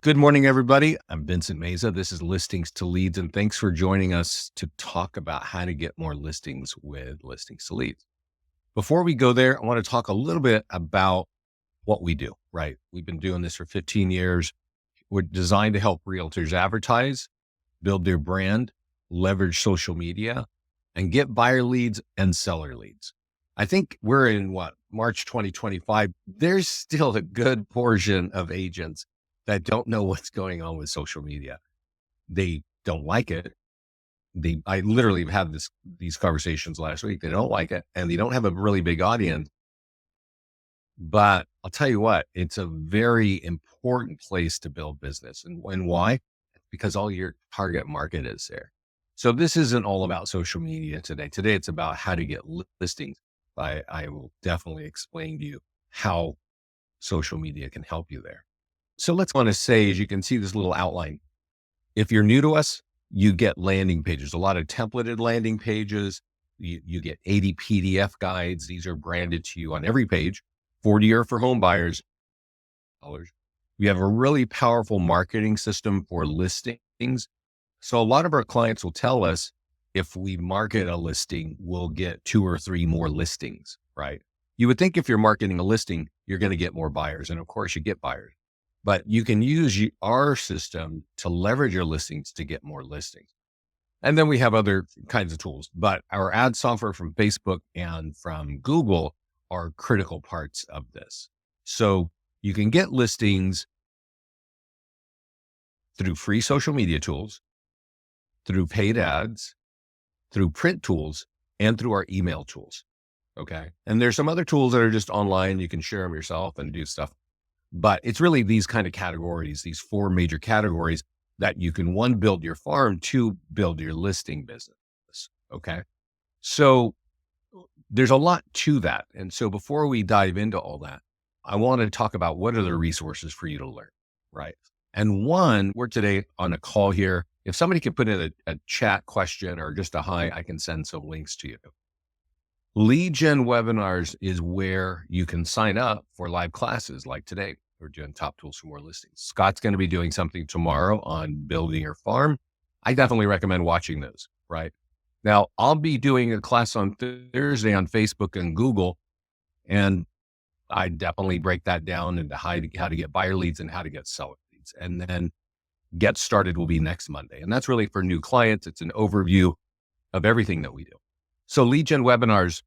Good morning, everybody. I'm Vincent Meza. This is Listings to Leads, and thanks for joining us to talk about how to get more listings with Listings to Leads. Before we go there, I want to talk a little bit about what we do, right? We've been doing this for 15 years. We're designed to help realtors advertise, build their brand, leverage social media, and get buyer leads and seller leads. I think we're in March 2025. There's still a good portion of agents that don't know what's going on with social media. They don't like it. I literally had these conversations last week. They don't like it, and they don't have a really big audience. But I'll tell you what, it's a very important place to build business. And why? Because all your target market is there. So this isn't all about social media today. Today, it's about how to get listings. I will definitely explain to you how social media can help you there. So let's want to say, as you can see this little outline, if you're new to us, you get landing pages, a lot of templated landing pages. You get 80 PDF guides. These are branded to you on every page. 40 are for home buyers. We have a really powerful marketing system for listings. So a lot of our clients will tell us if we market a listing, we'll get 2 or 3 more listings, right? You would think if you're marketing a listing, you're going to get more buyers. And of course you get buyers. But you can use our system to leverage your listings to get more listings. And then we have other kinds of tools, but our ad software from Facebook and from Google are critical parts of this. So you can get listings through free social media tools, through paid ads, through print tools, and through our email tools. Okay. And there's some other tools that are just online. You can share them yourself and do stuff. But it's really these kind of categories, these 4 major categories that you can, 1, build your farm, 2, build your listing business. Okay. So there's a lot to that. And so before we dive into all that, I want to talk about what are the resources for you to learn, right? And one, we're today on a call here. If somebody can put in a chat question or just a hi, I can send some links to you. Lead gen webinars is where you can sign up for live classes like today. We're doing top tools for more listings. Scott's going to be doing something tomorrow on building your farm. I definitely recommend watching those, right? Now, I'll be doing a class on Thursday on Facebook and Google, and I definitely break that down into how to get buyer leads and how to get seller leads. And then Get Started will be next Monday. And that's really for new clients. It's an overview of everything that we do. So lead gen webinars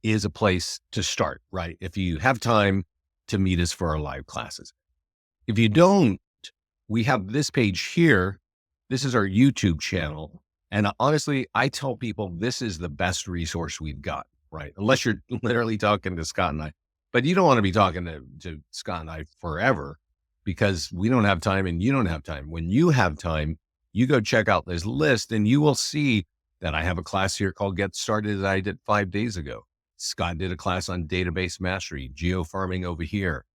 is a place to start, right? If you have time to meet us for our live classes. If you don't, we have this page here. This is our YouTube channel. And honestly, I tell people this is the best resource we've got, right? Unless you're literally talking to Scott and I. But you don't want to be talking to Scott and I forever because we don't have time and you don't have time. When you have time, you go check out this list and you will see that I have a class here called Get Started that I did 5 days ago. Scott did a class on database mastery, geofarming over here.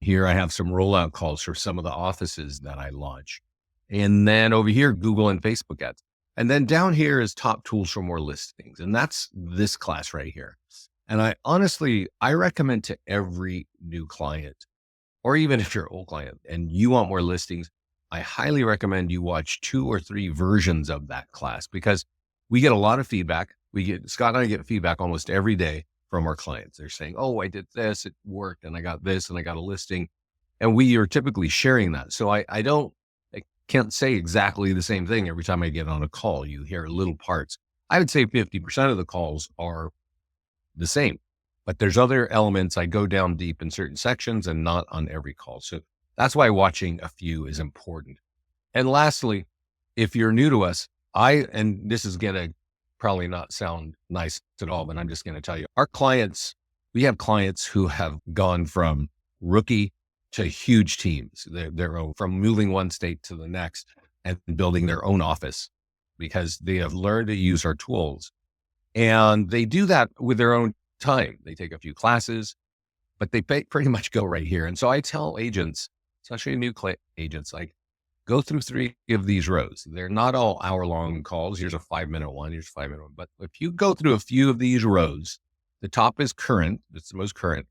Here I have some rollout calls for some of the offices that I launch. And then over here, Google and Facebook ads. And then down here is top tools for more listings. And that's this class right here. And I recommend to every new client, or even if you're an old client and you want more listings, I highly recommend you watch 2 or 3 versions of that class because we get a lot of feedback. Scott and I get feedback almost every day from our clients. They're saying, oh, I did this, it worked, and I got this, and I got a listing. And we are typically sharing that. So I can't say exactly the same thing every time I get on a call. You hear little parts. I would say 50% of the calls are the same, but there's other elements. I go down deep in certain sections and not on every call. So that's why watching a few is important. And lastly, if you're new to us, and this is going to probably not sound nice at all, but I'm just going to tell you, we have clients who have gone from rookie to huge teams. They're from moving one state to the next and building their own office because they have learned to use our tools. And they do that with their own time. They take a few classes, but they pretty much go right here. And so I tell agents, especially new agents, like, go through 3 of these rows. They're not all hour-long calls. Here's a 5-minute one. Here's a 5-minute one. But if you go through a few of these rows, the top is current. It's the most current.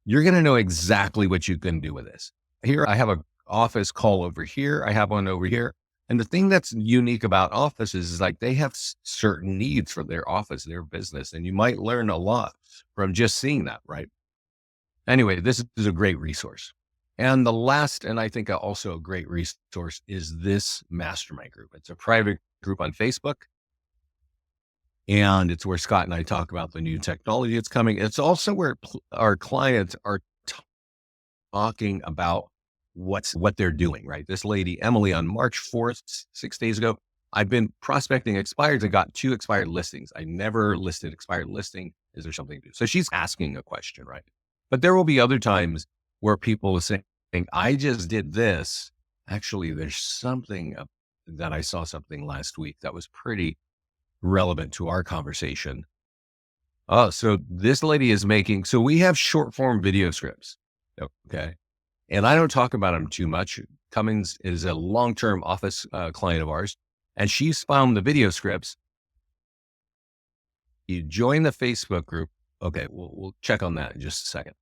You're going to know exactly what you can do with this. Here I have office call over here. I have one over here. And the thing that's unique about offices is like they have certain needs for their office, their business, and you might learn a lot from just seeing that, right? Anyway, this is a great resource. And the last, and I think also a great resource is this mastermind group. It's a private group on Facebook, and it's where Scott and I talk about the new technology that's coming. It's also where our clients are talking about what they're doing, right? This lady, Emily, on March 4th, 6 days ago, I've been prospecting expireds and got 2 expired listings. I never listed expired listing. Is there something to do? So she's asking a question, right? But there will be other times where people are saying, I just did this. Actually, there's something that I saw something last week that was pretty relevant to our conversation. Oh, so this lady is making, so we have short form video scripts. Okay. And I don't talk about them too much. Cummings is a long-term office client of ours, and she's found the video scripts. You join the Facebook group. Okay, we'll check on that in just a second.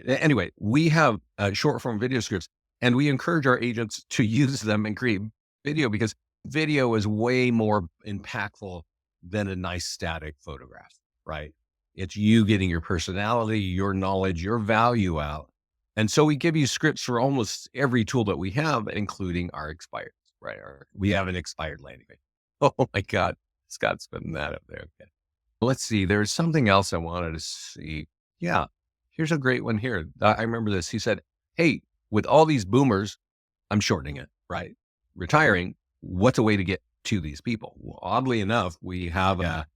Anyway, we have short form video scripts, and we encourage our agents to use them and create video because video is way more impactful than a nice static photograph, right? It's you getting your personality, your knowledge, your value out. And so we give you scripts for almost every tool that we have, including our expired, right? We have an expired landing page. Oh my God, Scott's putting that up there. Okay. Let's see. There's something else I wanted to see. Yeah, here's a great one here. I remember this. He said, hey, with all these boomers, I'm shortening it, right? Retiring, what's a way to get to these people? Well, oddly enough, we have a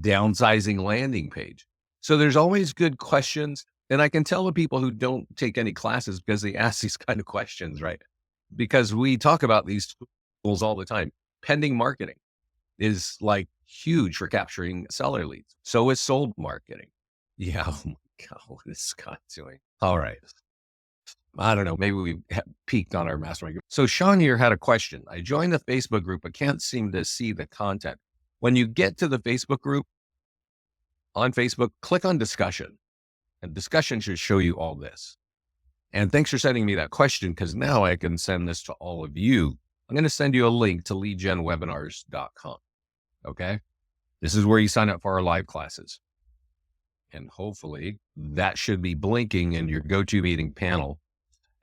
downsizing landing page. So there's always good questions. And I can tell the people who don't take any classes because they ask these kind of questions, right? Because we talk about these tools all the time. Pending marketing is like huge for capturing seller leads. So is sold marketing. Yeah. Oh my God, what is Scott doing? All right. I don't know. Maybe we peaked on our mastermind group. So Sean here had a question. I joined the Facebook group, but can't seem to see the content. When you get to the Facebook group on Facebook, click on discussion. And discussion should show you all this. And thanks for sending me that question because now I can send this to all of you. I'm going to send you a link to leadgenwebinars.com. Okay. This is where you sign up for our live classes. And hopefully that should be blinking in your GoToMeeting panel.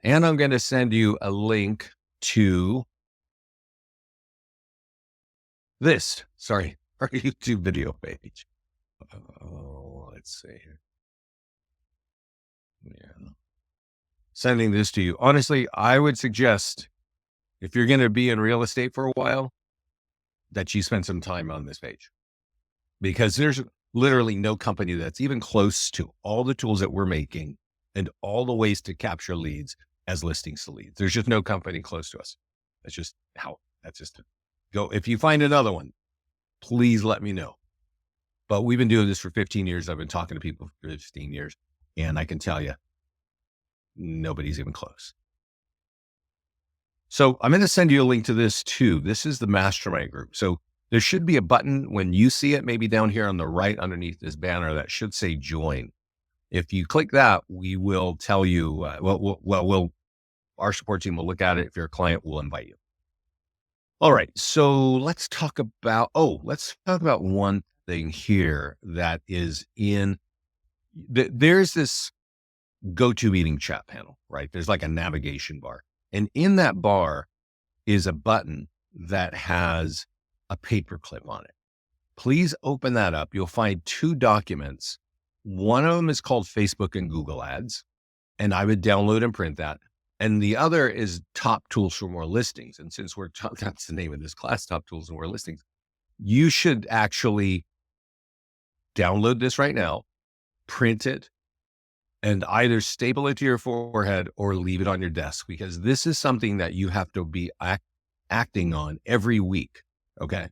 And I'm going to send you a link to our YouTube video page. Let's see here. Yeah. Sending this to you. Honestly, I would suggest if you're going to be in real estate for a while, that you spend some time on this page because there's literally no company that's even close to all the tools that we're making and all the ways to capture leads as listings to leads. There's just no company close to us. That's just go. If you find another one, please let me know. But we've been doing this for 15 years. I've been talking to people for 15 years. And I can tell you, nobody's even close. So I'm going to send you a link to this too. This is the mastermind group. So there should be a button when you see it, maybe down here on the right underneath this banner that should say join. If you click that, we will tell you, our support team will look at it. If you're a client, we'll invite you. All right. So let's talk about one thing here that is there's this GoToMeeting chat panel, right? There's like a navigation bar. And in that bar is a button that has a paperclip on it. Please open that up. You'll find 2 documents. One of them is called Facebook and Google Ads, and I would download and print that. And the other is Top Tools for More Listings. And since that's the name of this class, Top Tools for More Listings, you should actually download this right now, print it, and either staple it to your forehead or leave it on your desk, because this is something that you have to be acting on every week. Okay.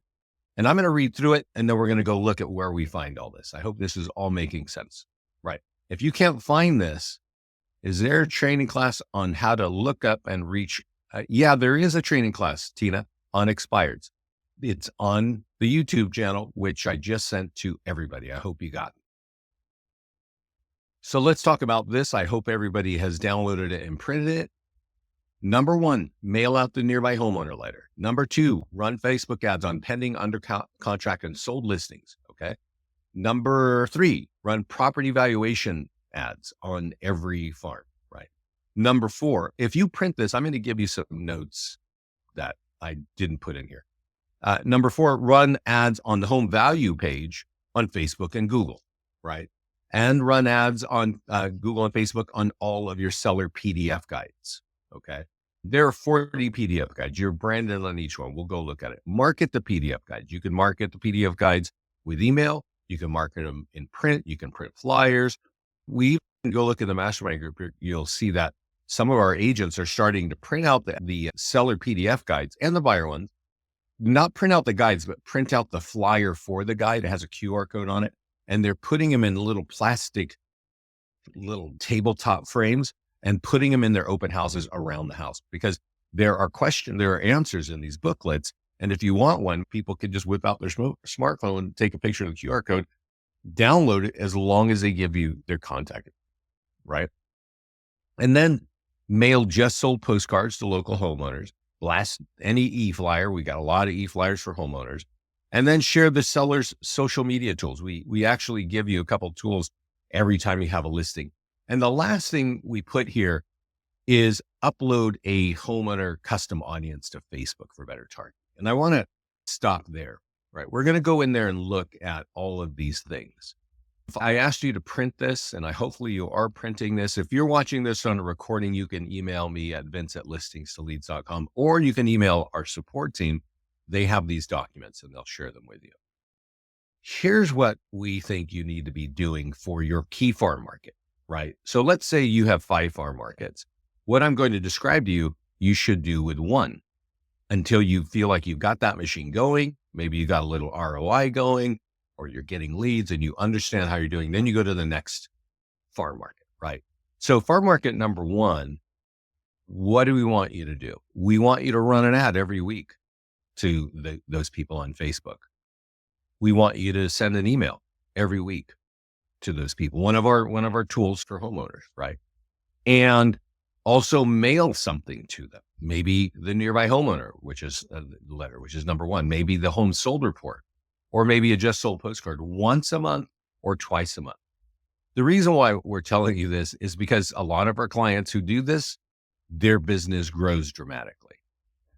And I'm going to read through it, and then we're going to go look at where we find all this. I hope this is all making sense, right? If you can't find this, is there a training class on how to look up and reach? Yeah, there is a training class, Tina, on expireds. It's on the YouTube channel, which I just sent to everybody. I hope you got it. So let's talk about this. I hope everybody has downloaded it and printed it. Number one, mail out the nearby homeowner letter. Number two, run Facebook ads on pending under contract and sold listings. Okay. Number three, run property valuation ads on every farm, right? Number four, if you print this, I'm going to give you some notes that I didn't put in here. Number four, run ads on the home value page on Facebook and Google, right? And run ads on Google and Facebook on all of your seller PDF guides, okay? There are 40 PDF guides. You're branded on each one. We'll go look at it. Market the PDF guides. You can market the PDF guides with email. You can market them in print. You can print flyers. We can go look at the Mastermind group. You'll see that some of our agents are starting to print out the seller PDF guides and the buyer ones. Not print out the guides, but print out the flyer for the guide. It has a QR code on it. And they're putting them in little plastic, little tabletop frames and putting them in their open houses around the house, because there are answers in these booklets. And if you want one, people can just whip out their smartphone, take a picture of the QR code, download it, as long as they give you their contact, right? And then mail just sold postcards to local homeowners, blast any e-flyer. We got a lot of e-flyers for homeowners, and then share the seller's social media tools. We actually give you a couple of tools every time you have a listing. And the last thing we put here is upload a homeowner custom audience to Facebook for better targeting. And I want to stop there, right? We're going to go in there and look at all of these things. If I asked you to print this, and hopefully you are printing this, if you're watching this on a recording, you can email me at vince@listingstoleads.com, or you can email our support team. They have these documents and they'll share them with you. Here's what we think you need to be doing for your key farm market, right? So let's say you have 5 farm markets. What I'm going to describe to you, you should do with one until you feel like you've got that machine going. Maybe you got a little ROI going, or you're getting leads and you understand how you're doing. Then you go to the next farm market, right? So farm market number one, what do we want you to do? We want you to run an ad every week to those people on Facebook. We want you to send an email every week to those people. One of our tools for homeowners, right? And also mail something to them. Maybe the nearby homeowner, which is a letter, which is number one. Maybe the home sold report, or maybe a just sold postcard once a month or twice a month. The reason why we're telling you this is because a lot of our clients who do this, their business grows dramatically.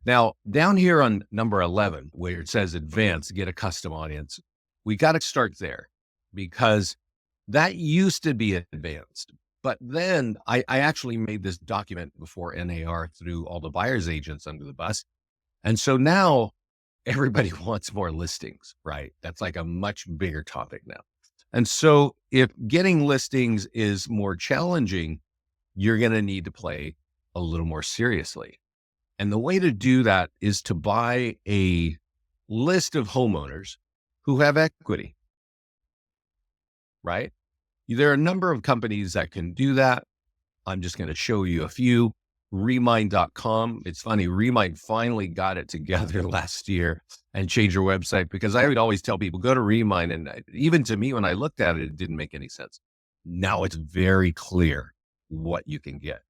Now, down here on number 11, where it says advanced, get a custom audience, we got to start there, because that used to be advanced. But then I actually made this document before NAR, threw all the buyer's agents under the bus. And so now everybody wants more listings, right? That's like a much bigger topic now. And so if getting listings is more challenging, you're going to need to play a little more seriously. And the way to do that is to buy a list of homeowners who have equity, right? There are a number of companies that can do that. I'm just going to show you a few. Remind.com. It's funny, Remind finally got it together last year and changed their website, because I would always tell people, go to Remind. And even to me, when I looked at it, it didn't make any sense. Now it's very clear what you can get.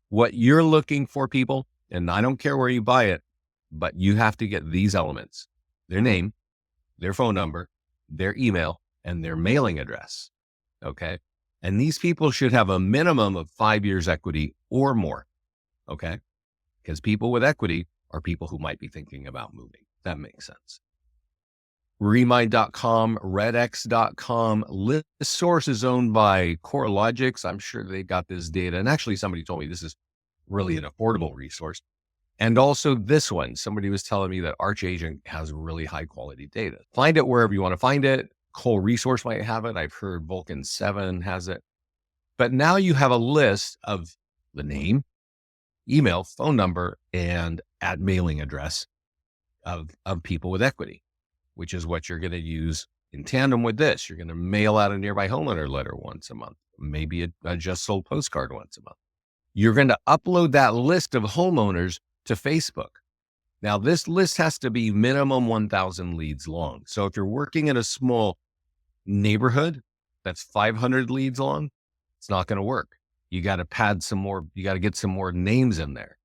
What you're looking for, people, and I don't care where you buy it, but you have to get these elements: their name, their phone number, their email, and their mailing address. Okay. And these people should have a minimum of 5 years equity or more. Okay. Because people with equity are people who might be thinking about moving. That makes sense. Remind.com, redx.com. List source is owned by CoreLogics. I'm sure they got this data. And actually somebody told me this is really an affordable resource. And also this one, somebody was telling me that Arch Agent has really high quality data. Find it wherever you want to find it. Cole Resource might have it. I've heard Vulcan 7 has it. But now you have a list of the name, email, phone number, and mailing address of people with equity, which is what you're going to use in tandem with this. You're going to mail out a nearby homeowner letter once a month, maybe a just sold postcard once a month. You're going to upload that list of homeowners to Facebook. Now, this list has to be minimum 1,000 leads long. So if you're working in a small neighborhood that's 500 leads long, it's not going to work. You got to pad some more. You got to get some more names in there.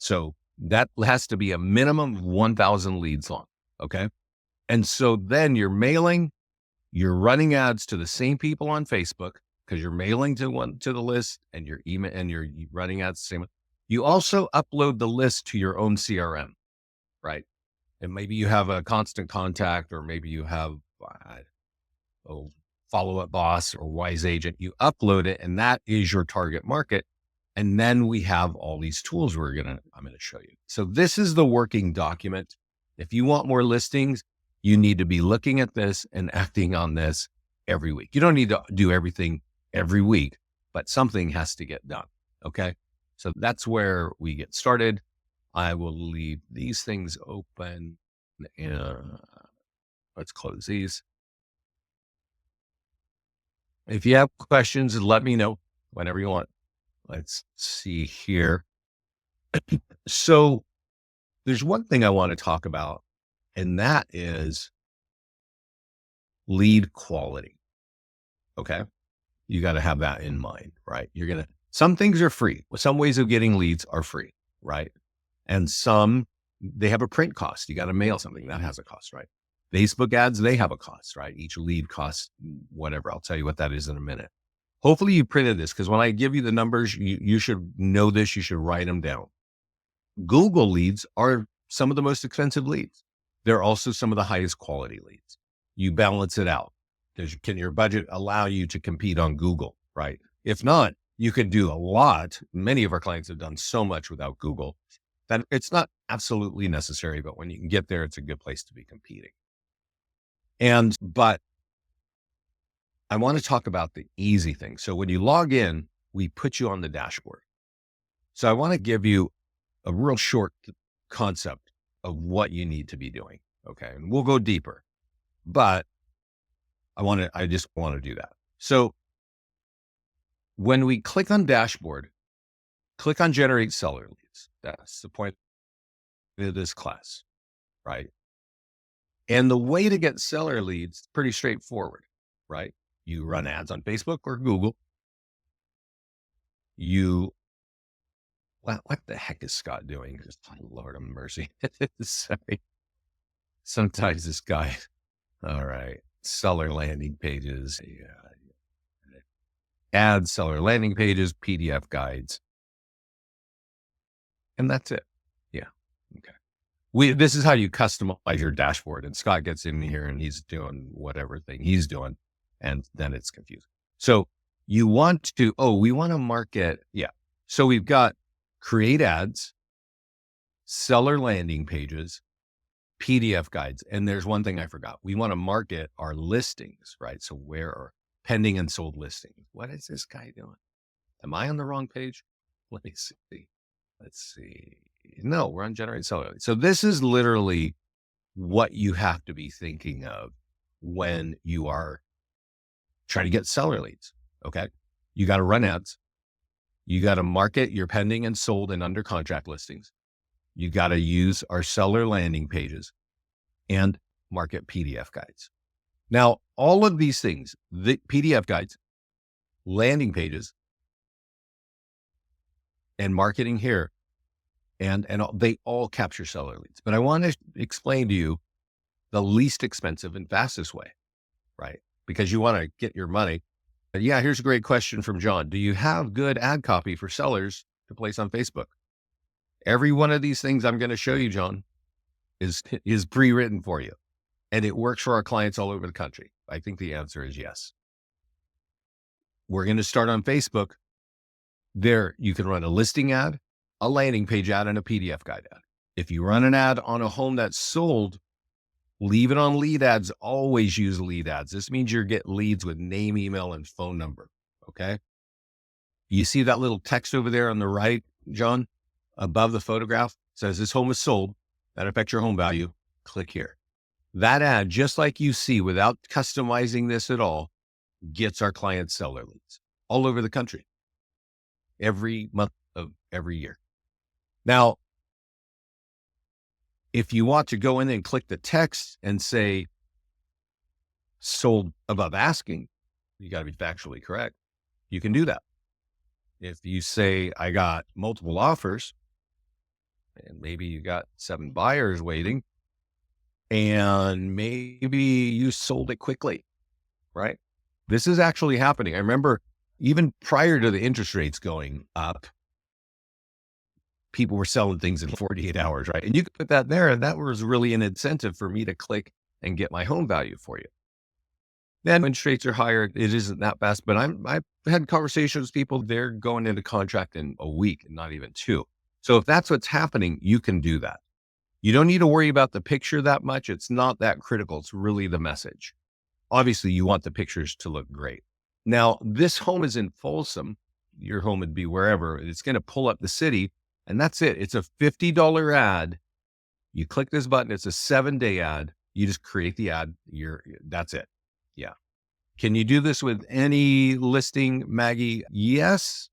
So that has to be a minimum of 1,000 leads long. Okay. And so then you're running ads to the same people on Facebook because you're mailing to the list, and your email, and you're running ads the same. You also upload the list to your own CRM, right? And maybe you have a constant contact, or maybe you have a follow-up boss or wise agent. You upload it, and that is your target market. And then we have all these tools I'm going to show you. So this is the working document. If you want more listings, you need to be looking at this and acting on this every week. You don't need to do everything every week, but something has to get done. Okay. So that's where we get started. I will leave these things open. Let's close these. If you have questions, let me know whenever you want. Let's see here. So there's one thing I want to talk about, and that is lead quality. Okay. You got to have that in mind, right? Some things are free. Some ways of getting leads are free, right? And some, they have a print cost. You got to mail something that has a cost, right? Facebook ads, they have a cost, right? Each lead costs whatever. I'll tell you what that is in a minute. Hopefully you printed this, because when I give you the numbers, you should know this. You should write them down. Google leads are some of the most expensive leads. They're also some of the highest quality leads. You balance it out. Can your budget allow you to compete on Google, right? If not, you can do a lot. Many of our clients have done so much without Google that it's not absolutely necessary, but when you can get there, it's a good place to be competing. But I want to talk about the easy thing. So when you log in, we put you on the dashboard. So I want to give you a real short concept of what you need to be doing. Okay. And we'll go deeper, but I just want to do that. So when we click on dashboard, click on generate seller leads. That's the point of this class, right? And the way to get seller leads is pretty straightforward, right? You run ads on Facebook or Google. What the heck is Scott doing? Just, Lord of mercy. Sorry. Sometimes this guy, all right. Seller landing pages. Yeah. Add seller landing pages, PDF guides. And that's it. Yeah. Okay. This is how you customize your dashboard. And Scott gets in here and he's doing whatever thing he's doing. And then it's confusing. So we want to market. Yeah. So we've got create ads, seller landing pages, PDF guides. And there's one thing I forgot. We want to market our listings, right? So where are pending and sold listings? What is this guy doing? Am I on the wrong page? Let me see. Let's see. No, we're on generate seller. So this is literally what you have to be thinking of when you are trying to get seller leads. Okay. You got to run ads. You got to market your pending and sold and under contract listings. You got to use our seller landing pages and market PDF guides. Now, all of these things, the PDF guides, landing pages, and marketing here, and they all capture seller leads. But I want to explain to you the least expensive and fastest way, right? Because you want to get your money. Yeah, here's a great question from John. Do you have good ad copy for sellers to place on Facebook? Every one of these things I'm going to show you, John, is pre-written for you. And it works for our clients all over the country. I think the answer is yes. We're going to start on Facebook. There, you can run a listing ad, a landing page ad, and a PDF guide ad. If you run an ad on a home that's sold, leave it on lead ads. Always use lead ads. This means you get leads with name, email, and phone number. Okay. You see that little text over there on the right, John, above the photograph? Says this home is sold. That affects your home value. Click here. That ad, just like you see, without customizing this at all, gets our clients seller leads all over the country every month of every year. Now, if you want to go in and click the text and say sold above asking, you got to be factually correct. You can do that. If you say I got multiple offers, and maybe you got 7 buyers waiting, and maybe you sold it quickly, right? This is actually happening. I remember even prior to the interest rates going up, people were selling things in 48 hours, right? And you could put that there, and that was really an incentive for me to click and get my home value for you. Then when interest rates are higher, it isn't that fast, but I've had conversations with people, they're going into contract in a week and not even 2. So if that's what's happening, you can do that. You don't need to worry about the picture that much. It's not that critical. It's really the message. Obviously, you want the pictures to look great. Now, this home is in Folsom. Your home would be wherever. It's going to pull up the city, and that's it. It's a $50 ad. You click this button. It's a 7-day ad. You just create the ad. That's it. Yeah. Can you do this with any listing, Maggie? Yes.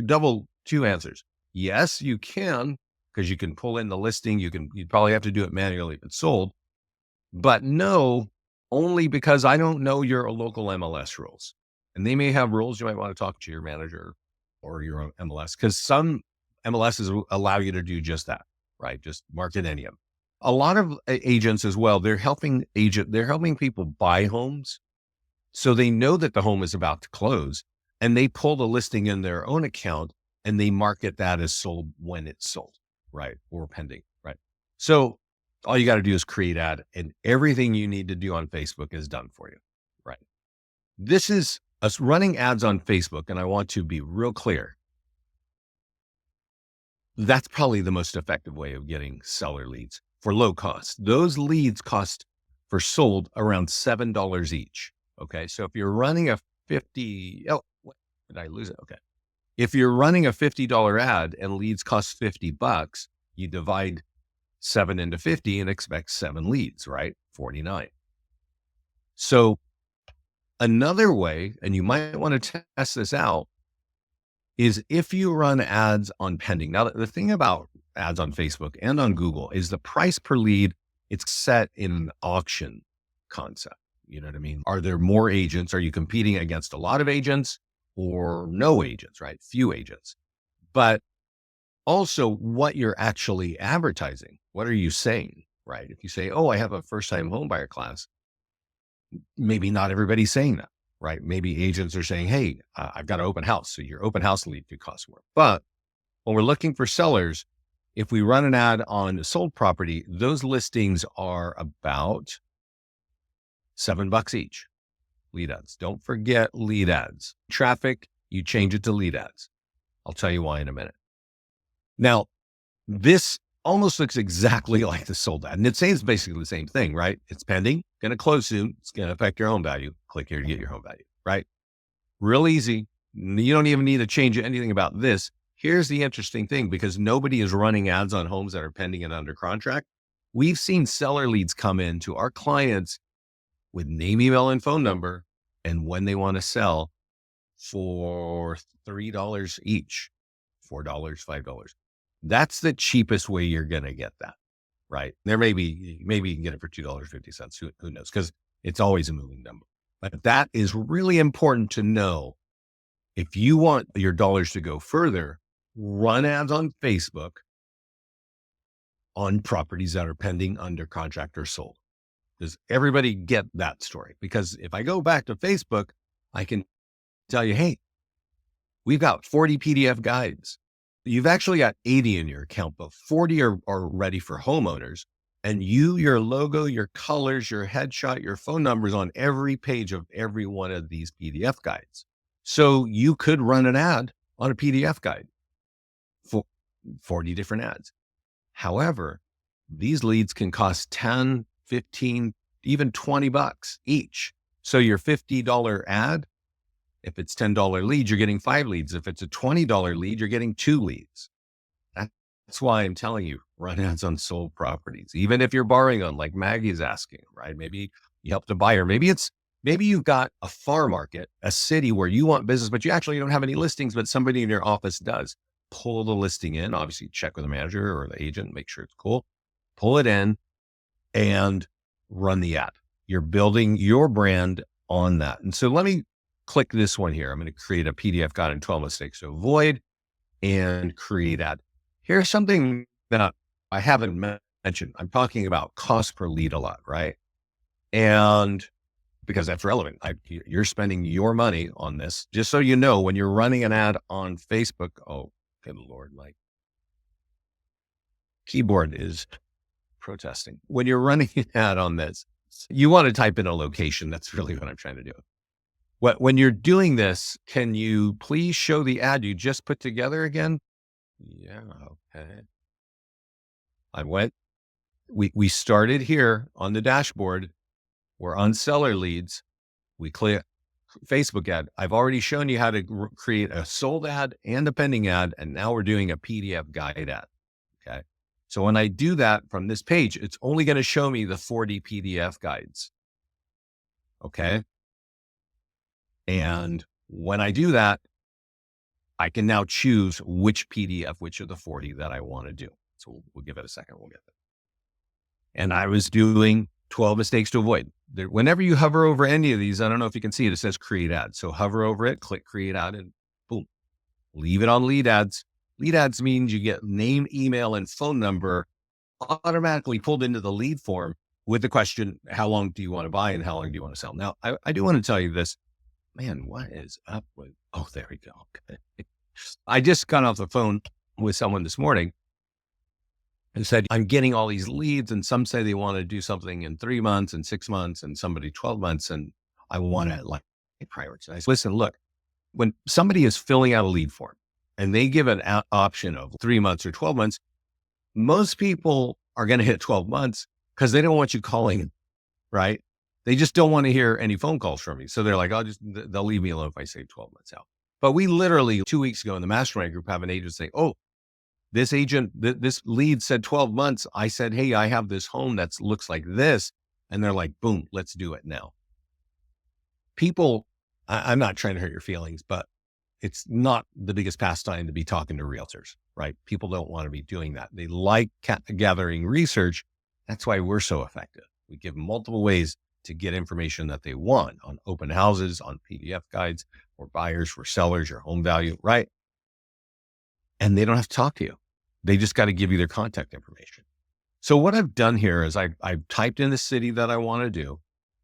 Double 2 answers. Yes, you can, because you can pull in the listing. You'd probably have to do it manually if it's sold. But no, only because I don't know your local MLS rules. And they may have rules. You might want to talk to your manager or your own MLS, because some MLSs allow you to do just that, right? Just market any of them. A lot of agents as well, they're helping people buy homes. So they know that the home is about to close, and they pull the listing in their own account and they market that as sold when it's sold, right? Or pending, right? So all you got to do is create ad, and everything you need to do on Facebook is done for you, right? This is us running ads on Facebook. And I want to be real clear. That's probably the most effective way of getting seller leads for low cost. Those leads cost for sold around $7 each. Okay. So if you're running a what did I lose it? Okay. If you're running a $50 ad and leads cost $50, you divide 7 into 50 and expect 7 leads, right? 49. So another way, and you might want to test this out, is if you run ads on pending. Now, the thing about ads on Facebook and on Google is the price per lead, it's set in an auction concept. You know what I mean? Are there more agents? Are you competing against a lot of agents or no agents, right? Few agents. But also what you're actually advertising. What are you saying, right? If you say, oh, I have a first-time home buyer class, maybe not everybody's saying that, right? Maybe agents are saying, hey, I've got an open house. So your open house lead could cost more. But when we're looking for sellers, if we run an ad on a sold property, those listings are about $7 each. Lead ads. Don't forget lead ads. Traffic, you change it to lead ads. I'll tell you why in a minute. Now, this almost looks exactly like the sold ad. And it says basically the same thing, right? It's pending, going to close soon. It's going to affect your home value. Click here to get your home value, right? Real easy. You don't even need to change anything about this. Here's the interesting thing, because nobody is running ads on homes that are pending and under contract. We've seen seller leads come in to our clients with name, email, and phone number, and when they want to sell, for $3 each, $4, $5. That's the cheapest way you're going to get that, right? Maybe you can get it for $2.50. Who knows? Because it's always a moving number. But that is really important to know. If you want your dollars to go further, run ads on Facebook on properties that are pending, under contract, or sold. Does everybody get that story? Because if I go back to Facebook, I can tell you, hey, we've got 40 PDF guides. You've actually got 80 in your account, but 40 are ready for homeowners. And your logo, your colors, your headshot, your phone numbers on every page of every one of these PDF guides. So you could run an ad on a PDF guide for 40 different ads. However, these leads can cost 10, 15, even $20 each. So your $50 ad, if it's $10 lead, you're getting 5 leads. If it's a $20 lead, you're getting 2 leads. That's why I'm telling you, run ads on sold properties. Even if you're borrowing on, like Maggie's asking, right? Maybe you help the buyer. Maybe you've got a farm market, a city where you want business, but you actually don't have any listings, but somebody in your office does. Pull the listing in, obviously check with the manager or the agent, make sure it's cool. Pull it in and run the ad. You're building your brand on that. And so let me click this one here. I'm going to create a PDF guide in 12 mistakes to avoid and create ad. Here's something Now, I haven't mentioned, I'm talking about cost per lead a lot, right? And because that's relevant, you're spending your money on this. Just so you know, when you're running an ad on Facebook, oh, good Lord, my keyboard is protesting. When you're running an ad on this, you want to type in a location. That's really what I'm trying to do. When you're doing this, can you please show the ad you just put together again? Yeah, okay. I went, we started here on the dashboard. We're on seller leads. We click Facebook ad. I've already shown you how to create a sold ad and a pending ad. And now we're doing a PDF guide ad. Okay. So when I do that from this page, it's only going to show me the 40 PDF guides. Okay. And when I do that, I can now choose which PDF, which of the 40 that I want to do. So we'll give it a second. We'll get there. And I was doing 12 mistakes to avoid. Whenever you hover over any of these, I don't know if you can see it, it says create ad. So hover over it, click create ad, and boom, leave it on lead ads. Lead ads means you get name, email, and phone number automatically pulled into the lead form with the question, how long do you want to buy and how long do you want to sell? Now, I do want to tell you this, man, what is up with, oh, there we go. Okay. I just got off the phone with someone this morning and said, I'm getting all these leads, and some say they want to do something in 3 months and 6 months and somebody 12 months. And I want to like prioritize. Listen, look, when somebody is filling out a lead form and they give an option of 3 months or 12 months, most people are going to hit 12 months because they don't want you calling, right? They just don't want to hear any phone calls from you. So they're like, they'll leave me alone if I say 12 months out. But we literally 2 weeks ago in the Mastermind group have an agent say, oh, this agent, this lead said 12 months. I said, hey, I have this home that looks like this. And they're like, boom, let's do it now. People, I'm not trying to hurt your feelings, but it's not the biggest pastime to be talking to realtors, right? People don't want to be doing that. They like gathering research. That's why we're so effective. We give them multiple ways to get information that they want on open houses, on PDF guides, for buyers, for sellers, your home value, right? And they don't have to talk to you. They just got to give you their contact information. So what I've done here is I've typed in the city that I want to do.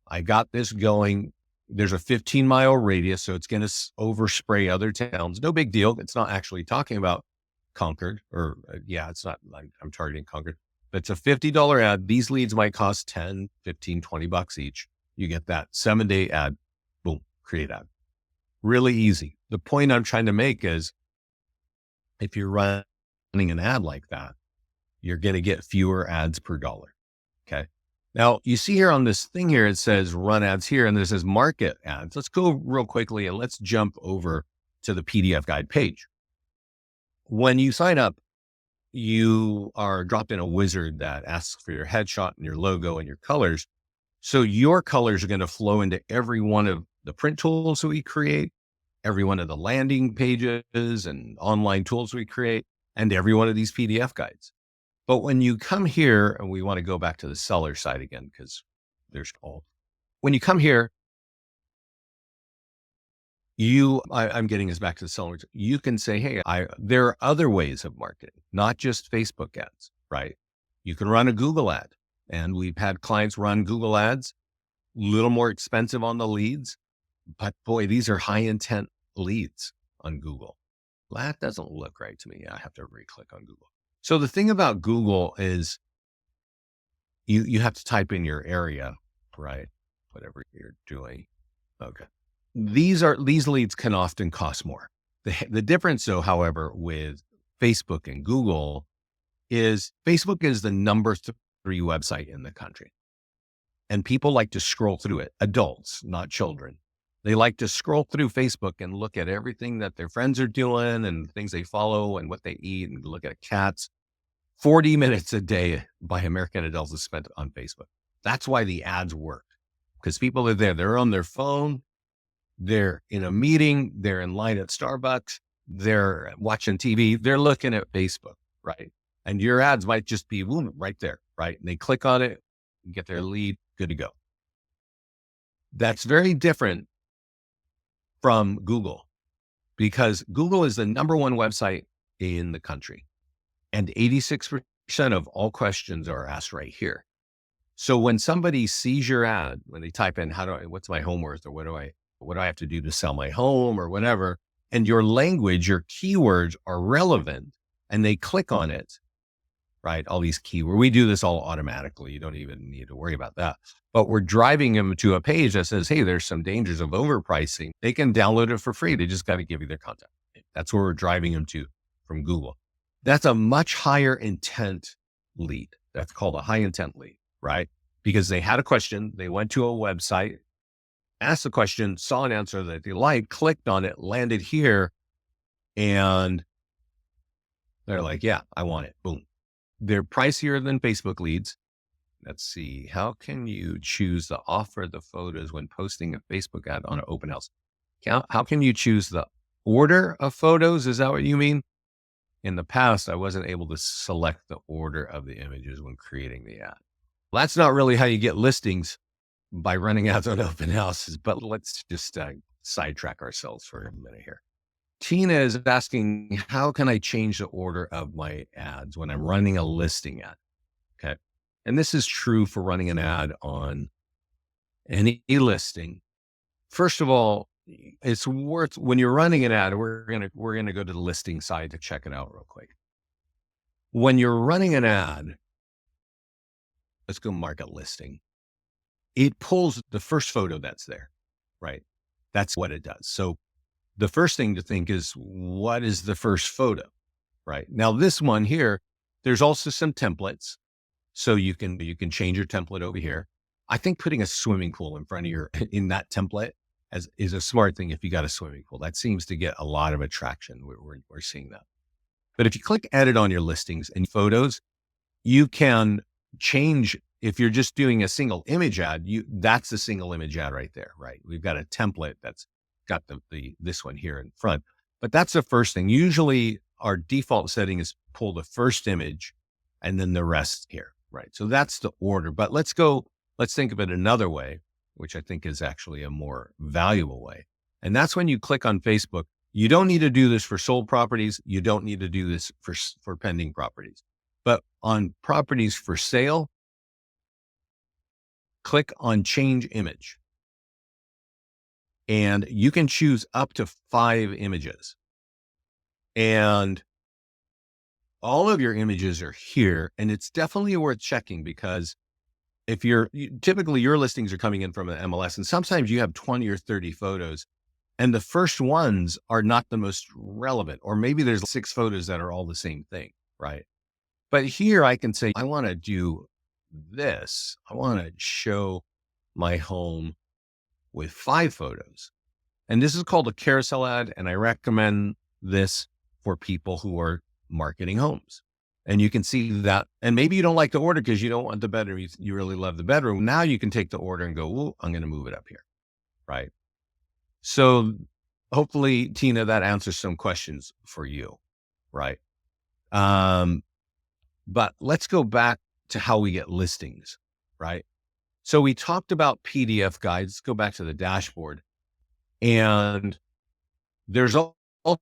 I got this going. There's a 15-mile radius, so it's going to overspray other towns. No big deal. It's not actually talking about Concord or it's not, I'm targeting Concord, but it's a $50 ad. These leads might cost 10, 15, 20 bucks each. You get that 7-day ad, boom, create ad. Really easy. The point I'm trying to make is if you're running an ad like that, you're going to get fewer ads per dollar. Okay. Now you see here on this thing here, it says run ads here and this says market ads. Let's go real quickly and let's jump over to the PDF guide page. When you sign up, you are dropped in a wizard that asks for your headshot and your logo and your colors. So your colors are going to flow into every one of the print tools that we create, every one of the landing pages and online tools we create, and every one of these PDF guides. But when you come here, and we want to go back to the seller side again, because there's when you come here, I'm getting us back to the sellers. You can say, hey, there are other ways of marketing, not just Facebook ads, right? You can run a Google ad, and we've had clients run Google ads, a little more expensive on the leads, but boy, these are high intent leads on Google. That doesn't look right to me. I have to re-click on Google. So the thing about Google is you have to type in your area, right? Whatever you're doing. Okay. These leads can often cost more. The difference though, however, with Facebook and Google is Facebook is the number 3 website in the country. And people like to scroll through it, adults, not children. They like to scroll through Facebook and look at everything that their friends are doing and things they follow and what they eat and look at cats. 40 minutes a day by American adults is spent on Facebook. That's why the ads work, because people are there. They're on their phone. They're in a meeting. They're in line at Starbucks. They're watching TV. They're looking at Facebook, right? And your ads might just be right there, right? And they click on it, get their lead, good to go. That's very different from Google, because Google is the number 1 website in the country. And 86% of all questions are asked right here. So when somebody sees your ad, when they type in, what's my home worth, or what do I have to do to sell my home or whatever, and your language, your keywords are relevant and they click on it, right? All these keywords, we do this all automatically. You don't even need to worry about that. But we're driving them to a page that says, hey, there's some dangers of overpricing. They can download it for free. They just got to give you their contact. That's where we're driving them to from Google. That's a much higher intent lead. That's called a high intent lead, right? Because they had a question, they went to a website, asked the question, saw an answer that they liked, clicked on it, landed here, and they're like, yeah, I want it. Boom. They're pricier than Facebook leads. Let's see. How can you choose the offer the photos when posting a Facebook ad on an open house? How can you choose the order of photos? Is that what you mean? In the past, I wasn't able to select the order of the images when creating the ad. Well, that's not really how you get listings, by running ads on open houses, but let's just sidetrack ourselves for a minute here. Tina is asking, how can I change the order of my ads when I'm running a listing ad? Okay. And this is true for running an ad on any listing. First of all, it's worth, when you're running an ad, we're going to go to the listing side to check it out real quick. When you're running an ad, let's go market listing. It pulls the first photo that's there, right? That's what it does. So the first thing to think is, what is the first photo, right? Now, this one here, there's also some templates. So you can change your template over here. I think putting a swimming pool in front of in that template is a smart thing. If you got a swimming pool, that seems to get a lot of attraction. We're seeing that. But if you click edit on your listings and photos, you can change. If you're just doing a single image ad, that's a single image ad right there, right? We've got a template that's got this one here in front, but that's the first thing. Usually our default setting is pull the first image and then the rest here, right? So that's the order, but let's think of it another way, which I think is actually a more valuable way. And that's when you click on Facebook. You don't need to do this for sold properties. You don't need to do this for pending properties, but on properties for sale, click on change image, and you can choose up to 5 images, and all of your images are here. And it's definitely worth checking, because if typically your listings are coming in from an MLS, and sometimes you have 20 or 30 photos, and the first ones are not the most relevant, or maybe there's 6 photos that are all the same thing, right? But here I can say, I want to do this. I want to show my home with 5 photos. And this is called a carousel ad. And I recommend this for people who are marketing homes. And you can see that. And maybe you don't like the order because you don't want the bedroom. You really love the bedroom. Now you can take the order and go, ooh, I'm going to move it up here. Right. So hopefully, Tina, that answers some questions for you. Right. But let's go back to how we get listings, right? So we talked about PDF guides. Let's go back to the dashboard. And there's also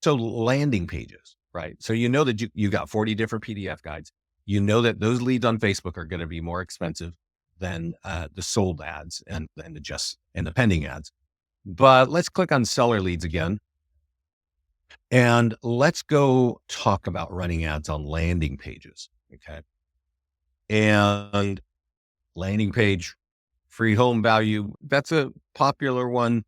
landing pages, right? So you know that you got 40 different PDF guides. You know that those leads on Facebook are going to be more expensive than the sold ads and the pending ads. But let's click on seller leads again. And let's go talk about running ads on landing pages. Okay. And landing page, free home value, that's a popular one.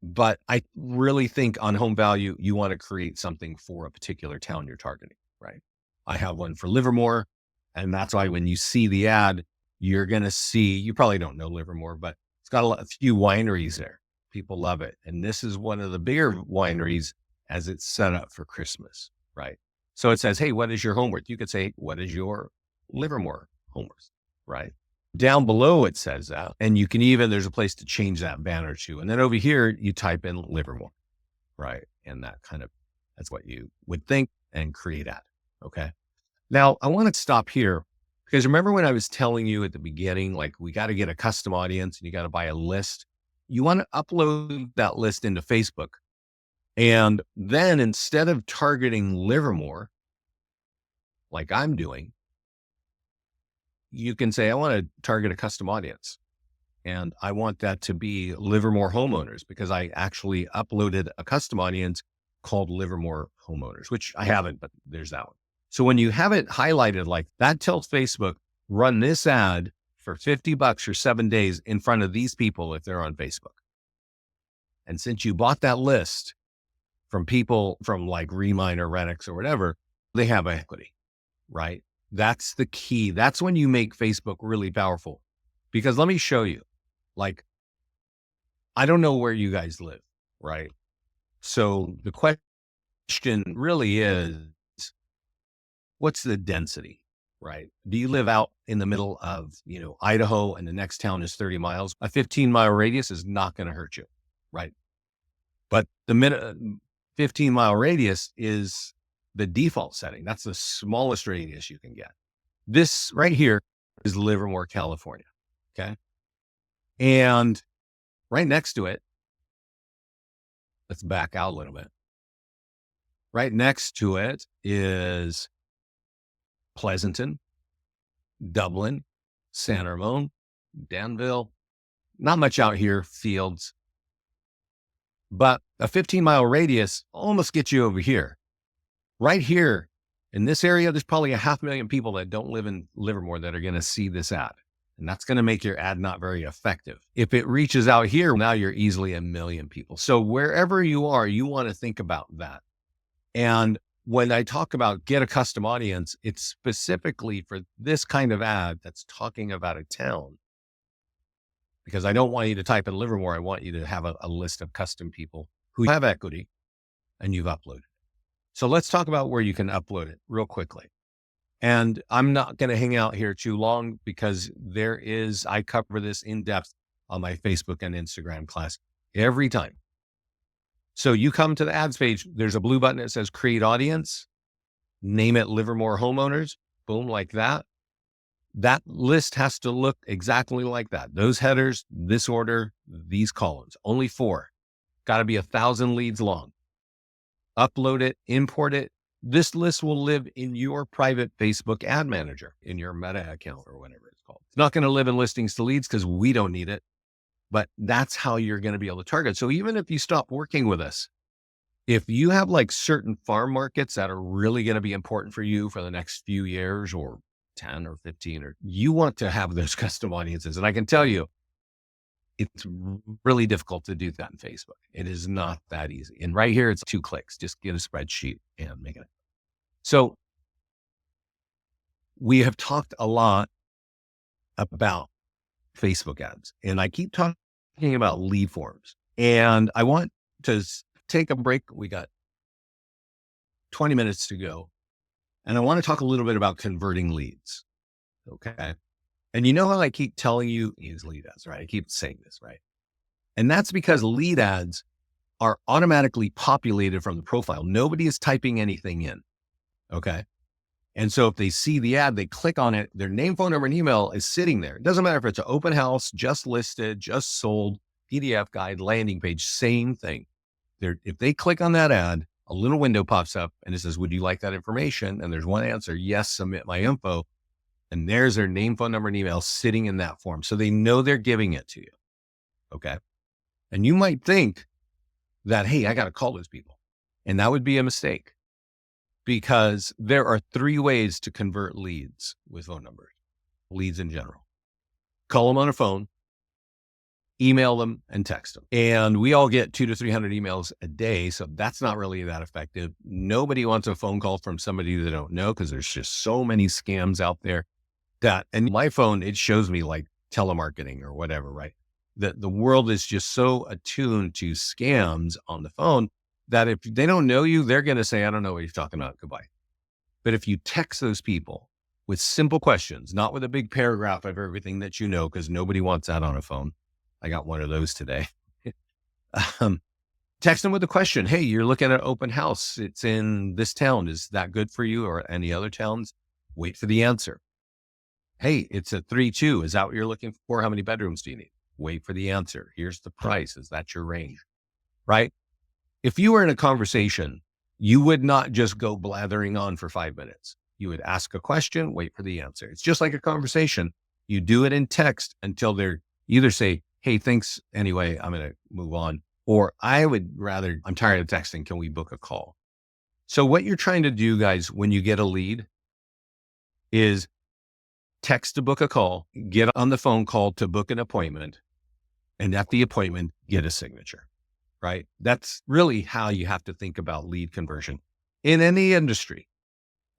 But I really think on home value, you want to create something for a particular town you're targeting, right? I have one for Livermore. And that's why when you see the ad, you're going to see, you probably don't know Livermore, but it's got a few wineries there. People love it. And this is one of the bigger wineries as it's set up for Christmas, right? So it says, hey, what is your home worth? You could say, what is your Livermore home worth, right? Down below it says that, and you can there's a place to change that banner to. And then over here, you type in Livermore, right? And that's what you would think and create ad. Okay. Now I want to stop here, because remember when I was telling you at the beginning, like we got to get a custom audience and you got to buy a list. You want to upload that list into Facebook. And then instead of targeting Livermore, like I'm doing, you can say, I want to target a custom audience. And I want that to be Livermore homeowners because I actually uploaded a custom audience called Livermore homeowners, which I haven't, but there's that one. So when you have it highlighted like that, tells Facebook, run this ad for $50 for 7 days in front of these people if they're on Facebook. And since you bought that list from people from like Remine or Renix or whatever, they have equity, right? That's the key. That's when you make Facebook really powerful. Because let me show you, like, I don't know where you guys live, right? So the question really is, what's the density, right? Do you live out in the middle of, Idaho and the next town is 30 miles? A 15-mile radius is not going to hurt you, right? But the 15-mile radius is the default setting. That's the smallest radius you can get. This right here is Livermore, California. Okay. And right next to it, let's back out a little bit. Right next to it is Pleasanton, Dublin, San Ramon, Danville. Not much out here, Fields. But a 15-mile radius almost gets you over here. Right here in this area, there's probably 500,000 people that don't live in Livermore that are going to see this ad. And that's going to make your ad not very effective. If it reaches out here, now you're easily 1 million people. So wherever you are, you want to think about that. And when I talk about get a custom audience, it's specifically for this kind of ad that's talking about a town. Because I don't want you to type in Livermore. I want you to have a list of custom people who have equity and you've uploaded. So let's talk about where you can upload it real quickly. And I'm not going to hang out here too long because I cover this in depth on my Facebook and Instagram class every time. So you come to the ads page, there's a blue button that says create audience, name it Livermore homeowners, boom, like that. That list has to look exactly like that. Those headers, this order, these columns, only 4, got to be 1,000 leads long. Upload it, import it. This list will live in your private Facebook ad manager, in your Meta account or whatever it's called. It's not going to live in listings to leads because we don't need it, but that's how you're going to be able to target. So even if you stop working with us, if you have like certain farm markets that are really going to be important for you for the next few years or 10 or 15, or you want to have those custom audiences. And I can tell you, it's really difficult to do that in Facebook. It is not that easy. And right here, it's 2 clicks. Just get a spreadsheet and make it. So we have talked a lot about Facebook ads, and I keep talking about lead forms. And I want to take a break. We got 20 minutes to go. And I want to talk a little bit about converting leads. Okay. And you know how I keep telling you use lead ads, right? I keep saying this, right? And that's because lead ads are automatically populated from the profile. Nobody is typing anything in. Okay. And so if they see the ad, they click on it, their name, phone number, and email is sitting there. It doesn't matter if it's an open house, just listed, just sold, PDF guide, landing page, same thing. If they click on that ad, a little window pops up and it says, would you like that information? And there's one answer, yes, submit my info. And there's their name, phone number, and email sitting in that form. So they know they're giving it to you. Okay. And you might think that, hey, I got to call those people. And that would be a mistake because there are 3 ways to convert leads with phone numbers, leads in general. Call them on a phone, email them, and text them. And we all get 200 to 300 emails a day. So that's not really that effective. Nobody wants a phone call from somebody they don't know because there's just so many scams out there. And my phone, it shows me like telemarketing or whatever, right? The world is just so attuned to scams on the phone that if they don't know you, they're going to say, I don't know what you're talking about. Goodbye. But if you text those people with simple questions, not with a big paragraph of everything that you know, because nobody wants that on a phone. I got one of those today. Text them with a question. Hey, you're looking at an open house. It's in this town. Is that good for you or any other towns? Wait for the answer. Hey, it's a 3-2. Is that what you're looking for? How many bedrooms do you need? Wait for the answer. Here's the price. Is that your range? Right? If you were in a conversation, you would not just go blathering on for 5 minutes. You would ask a question, wait for the answer. It's just like a conversation. You do it in text until they're either say, hey, thanks. Anyway, I'm going to move on. Or I'm tired of texting. Can we book a call? So what you're trying to do, guys, when you get a lead is text to book a call, get on the phone call to book an appointment, and at the appointment, get a signature, right? That's really how you have to think about lead conversion in any industry.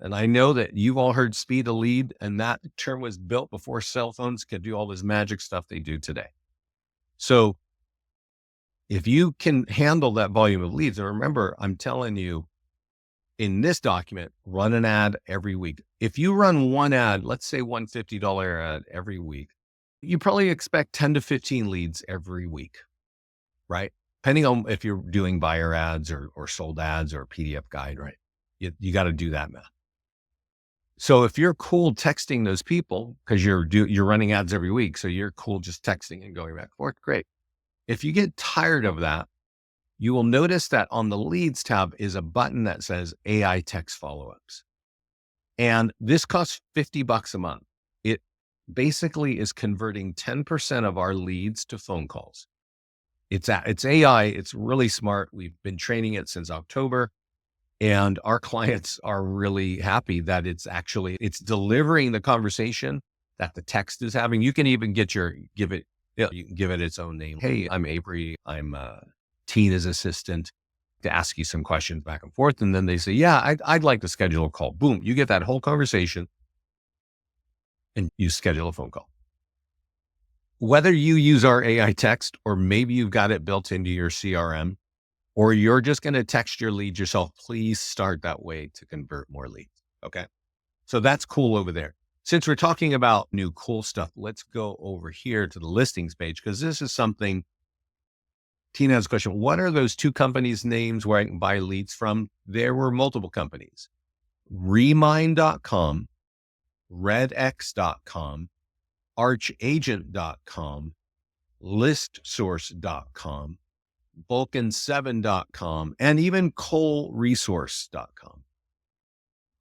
And I know that you've all heard speed of lead, and that term was built before cell phones could do all this magic stuff they do today. So if you can handle that volume of leads, and remember, I'm telling you in this document, run an ad every week. If you run one ad, let's say $150 ad every week, you probably expect 10 to 15 leads every week, right? Depending on if you're doing buyer ads or sold ads or PDF guide, right? You got to do that math. So if you're cool texting those people because you're running ads every week, so you're cool just texting and going back and forth, great. If you get tired of that, you will notice that on the leads tab is a button that says AI text follow-ups. And this costs $50 a month. It basically is converting 10% of our leads to phone calls. It's AI. It's really smart. We've been training it since October, and our clients are really happy that it's delivering the conversation that the text is having. You can even you can give it its own name. Hey, I'm Avery. I'm Tina's assistant, to ask you some questions back and forth. And then they say, yeah, I'd like to schedule a call. Boom. You get that whole conversation and you schedule a phone call. Whether you use our AI text, or maybe you've got it built into your CRM, or you're just going to text your leads yourself, please start that way to convert more leads. Okay. So that's cool over there. Since we're talking about new cool stuff, let's go over here to the listings page, because this is something. Tina has a question. What are those two companies' names where I can buy leads from? There were multiple companies. Remind.com, redx.com, archagent.com, listsource.com, vulcan7.com, and even coalresource.com.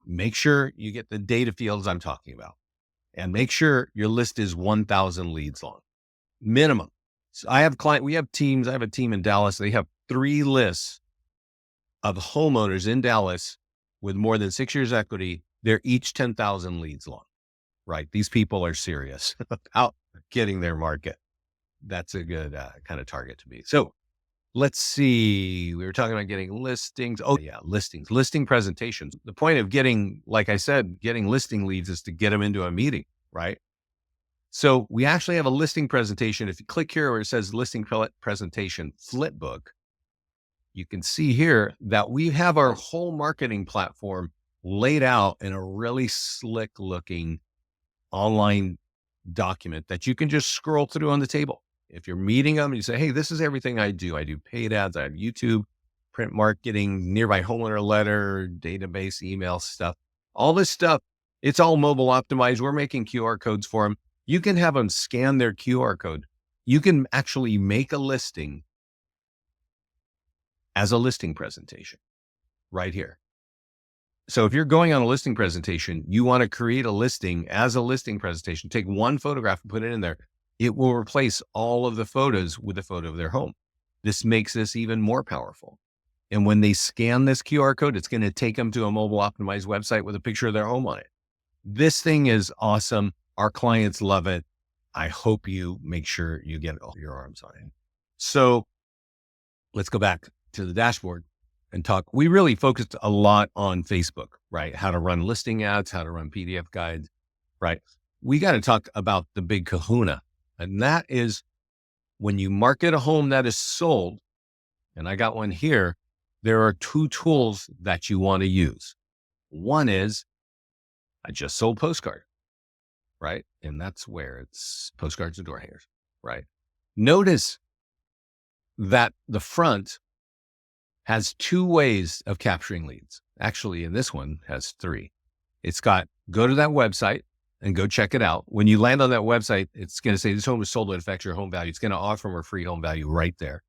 Make sure you get the data fields I'm talking about, and make sure your list is 1,000 leads long, minimum. So I have teams. I have a team in Dallas. They have 3 lists of homeowners in Dallas with more than 6 years equity. They're each 10,000 leads long, right? These people are serious about getting their market. That's a good kind of target to be. So let's see. We were talking about getting listings. Oh yeah, listing presentations. The point of getting listing leads is to get them into a meeting, right? So we actually have a listing presentation. If you click here where it says listing presentation flipbook, you can see here that we have our whole marketing platform laid out in a really slick looking online document that you can just scroll through on the table. If you're meeting them, you say, hey, this is everything I do. I do paid ads. I have YouTube, print marketing, nearby homeowner letter, database, email stuff, all this stuff. It's all mobile optimized. We're making QR codes for them. You can have them scan their QR code. You can actually make a listing as a listing presentation right here. So if you're going on a listing presentation, you want to create a listing as a listing presentation, take one photograph and put it in there. It will replace all of the photos with a photo of their home. This makes this even more powerful. And when they scan this QR code, it's going to take them to a mobile optimized website with a picture of their home on it. This thing is awesome. Our clients love it. I hope you make sure you get your arms on it. So let's go back to the dashboard and talk. We really focused a lot on Facebook, right? How to run listing ads, how to run PDF guides, right? We got to talk about the big kahuna. And that is when you market a home that is sold, and I got one here, there are 2 tools that you want to use. One is I just sold Postcard, right? And that's where it's Postcards and door hangers, right? Notice that the front has 2 ways of capturing leads. Actually, in this one has 3. It's got go to that website and go check it out. When you land on that website, it's going to say this home is sold, it affects your home value. It's going to offer them a free home value right there.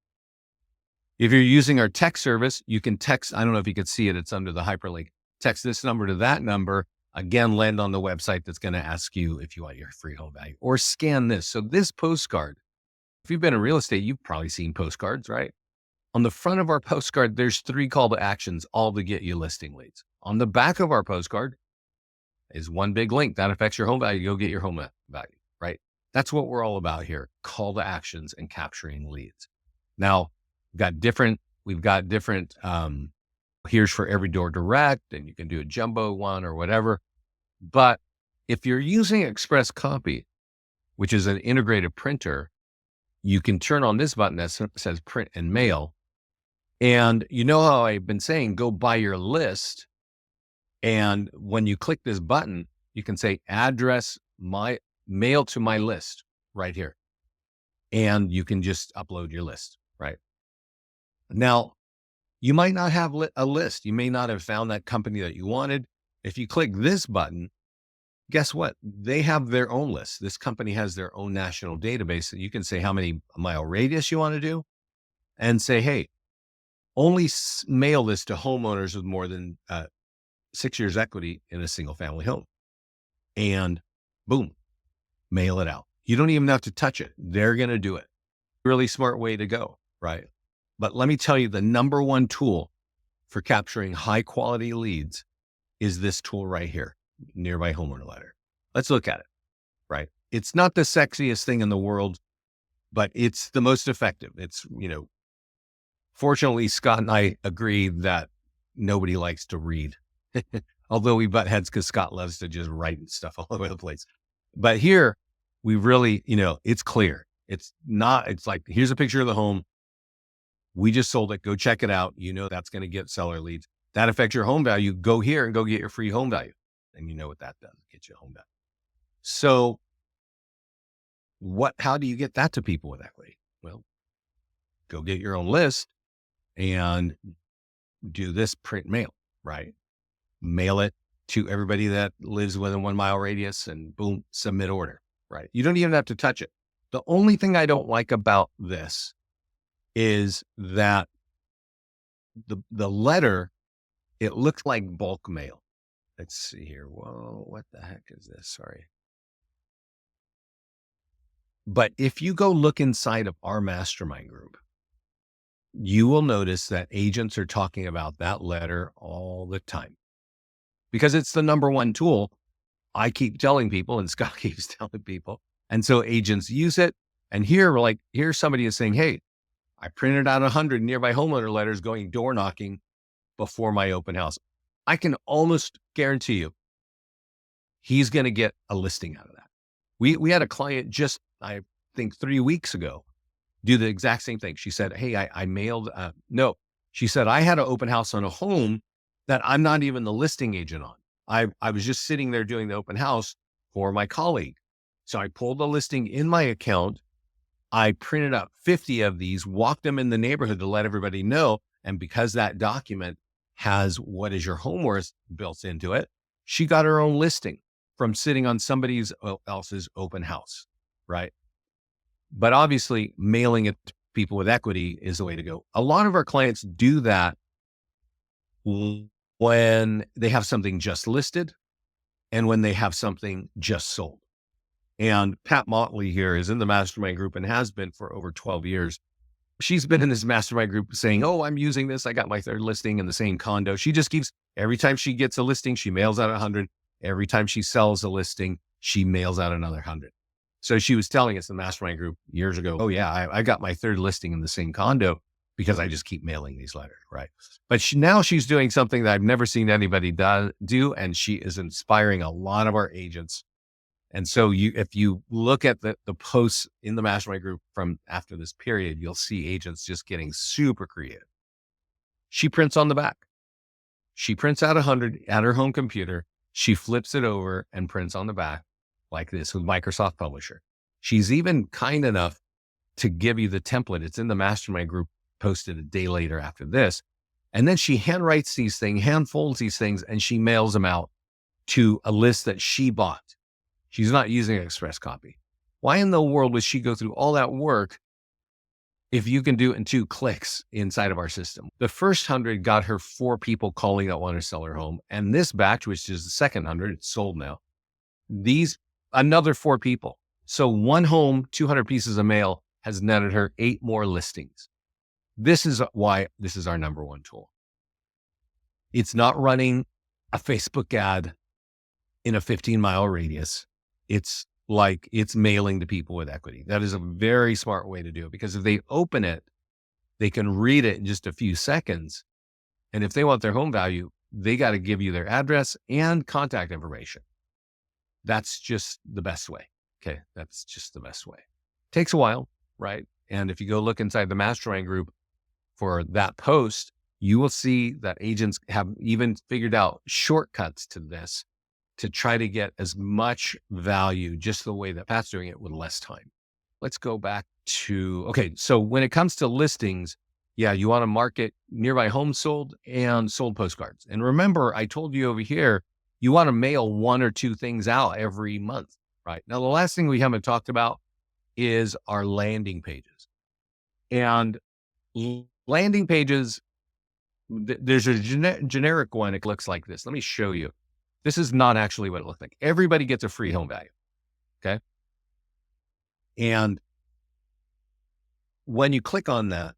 If you're using our text service, you can text, I don't know if you can see it, it's under the hyperlink. Text this number to that number. Again, land on the website that's going to ask you if you want your free home value, or scan this. So this postcard, if you've been in real estate, you've probably seen postcards, right? On the front of our postcard, there's 3 call to actions, all to get you listing leads. On the back of our postcard is one big link that affects your home value. Go get your home value, right? That's what we're all about here. Call to actions and capturing leads. Now, we've got different, here's for every door direct, and you can do a jumbo one or whatever. But if you're using Express Copy, which is an integrated printer, you can turn on this button that says print and mail. And you know how I've been saying, go buy your list. And when you click this button, you can say address my mail to my list right here. And you can just upload your list, right? Now, you might not have a list. You may not have found that company that you wanted. If you click this button, guess what? They have their own list. This company has their own national database. And you can say how many mile radius you want to do and say, hey, only mail this to homeowners with more than 6 years equity in a single family home. And boom, mail it out. You don't even have to touch it. They're going to do it. Really smart way to go, right? But let me tell you, the number one tool for capturing high quality leads is this tool right here, Nearby Homeowner Letter. Let's look at it, right? It's not the sexiest thing in the world, but it's the most effective. It's, fortunately, Scott and I agree that nobody likes to read, although we butt heads because Scott loves to just write stuff all over the place. But here we really, it's clear. It's like, here's a picture of the home. We just sold it. Go check it out. That's going to get seller leads. That affects your home value. Go here and go get your free home value. And you know what that does, get you home value. So how do you get that to people with equity? Well, go get your own list and do this print mail, right? Mail it to everybody that lives within 1 mile radius and boom, submit order, right? You don't even have to touch it. The only thing I don't like about this is that the letter, it looks like bulk mail. Let's see here. Whoa, what the heck is this? Sorry. But if you go look inside of our mastermind group, you will notice that agents are talking about that letter all the time because it's the number one tool. I keep telling people and Scott keeps telling people. And so agents use it. And here somebody is saying, hey, I printed out 100 Nearby Homeowner letters going door knocking before my open house. I can almost guarantee you he's going to get a listing out of that. We had a client just, I think 3 weeks ago, do the exact same thing. She said, hey, I mailed, no, she said, I had an open house on a home that I'm not even the listing agent on. I was just sitting there doing the open house for my colleague. So I pulled the listing in my account. I printed out 50 of these, walked them in the neighborhood to let everybody know. And because that document has what is your home worth built into it, she got her own listing from sitting on somebody else's open house, right? But obviously mailing it to people with equity is the way to go. A lot of our clients do that when they have something just listed and when they have something just sold. And Pat Motley here is in the mastermind group and has been for over 12 years. She's been in this mastermind group saying, oh, I'm using this. I got my third listing in the same condo. She just keeps, every time she gets a listing, she mails out 100. Every time she sells a listing, she mails out another 100. So she was telling us in the mastermind group years ago, oh yeah, I got my third listing in the same condo because I just keep mailing these letters, right? But now she's doing something that I've never seen anybody do, and she is inspiring a lot of our agents. And so if you look at the posts in the mastermind group from after this period, you'll see agents just getting super creative. She prints on the back. She prints out 100 at her home computer. She flips it over and prints on the back like this with Microsoft Publisher. She's even kind enough to give you the template. It's in the mastermind group, posted a day later after this. And then she handwrites these things, hand folds these things, and she mails them out to a list that she bought. She's not using Express Copy. Why in the world would she go through all that work if you can do it in 2 clicks inside of our system. The first 100 got her 4 people calling that want to sell her home. And this batch, which is the second 100, it's sold now. These, another 4 people. So one home, 200 pieces of mail has netted her 8 more listings. This is why this is our number one tool. It's not running a Facebook ad in a 15-mile radius. It's mailing to people with equity. That is a very smart way to do it, because if they open it, they can read it in just a few seconds. And if they want their home value, they got to give you their address and contact information. That's just the best way. Okay. That's just the best way. Takes a while, right? And if you go look inside the Mastermind group for that post, you will see that agents have even figured out shortcuts to this to try to get as much value just the way that Pat's doing it with less time. Let's go back to, okay, so when it comes to listings, yeah, you want to market nearby homes sold and sold postcards. And remember, I told you over here, you want to mail 1 or 2 things out every month, right? Now, the last thing we haven't talked about is our landing pages. And landing pages, there's a generic one. It looks like this. Let me show you. This is not actually what it looks like. Everybody gets a free home value. Okay. And when you click on that,